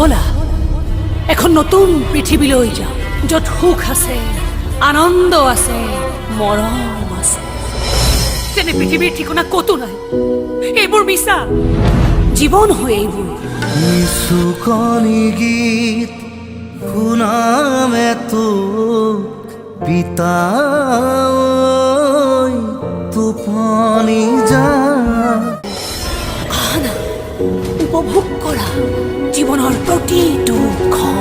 ব'লা এখন নতুন পৃথিৱীলৈ যাওঁ, য'ত সুখ আছে, আনন্দ আছে, মৰম আছে। তেনে পৃথিৱীৰ ঠিকনা ক'তো নাই। এইবোৰ মিছা জীৱন হয় এইবোৰ। নিচুকনি গীত শুনামে তোক পিতা ঐ, টোপনি যা। আহা না, উপভোগ কৰা জীৱনৰ প্ৰতিটো ক্ষণ।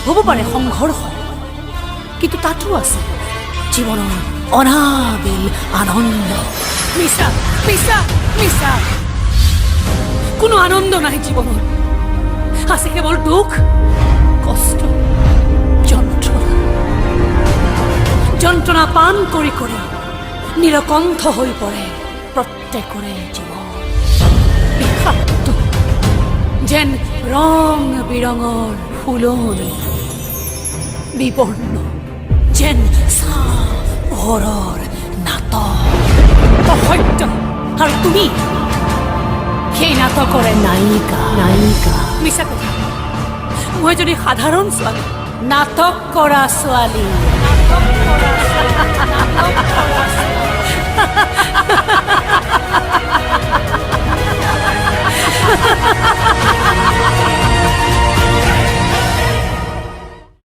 হ'ব পাৰে সংঘৰ্ষ, কিন্তু তাতো আছে জীৱনৰ অনাবিল আনন্দ। মিছা মিছা মিছা, কোনো আনন্দ নাই জীৱনত। আছে কেৱল দুখ, কষ্ট, যন্ত্ৰণা। যন্ত্ৰণা পান কৰি কৰি নিৰকণ্ঠ হৈ পৰে প্ৰত্যেকৰে জীৱন। বিষাক্ত যেন ৰং বিৰঙৰ ফুলনি, বিপন্ন যেন পোহৰৰ নাটক। অসত্য আৰু তুমি সেই নাটকৰে নায়িকা। নায়িকা মিছা কথা। মই যদি সাধাৰণ ছোৱালী, নাটক কৰা ছোৱালী।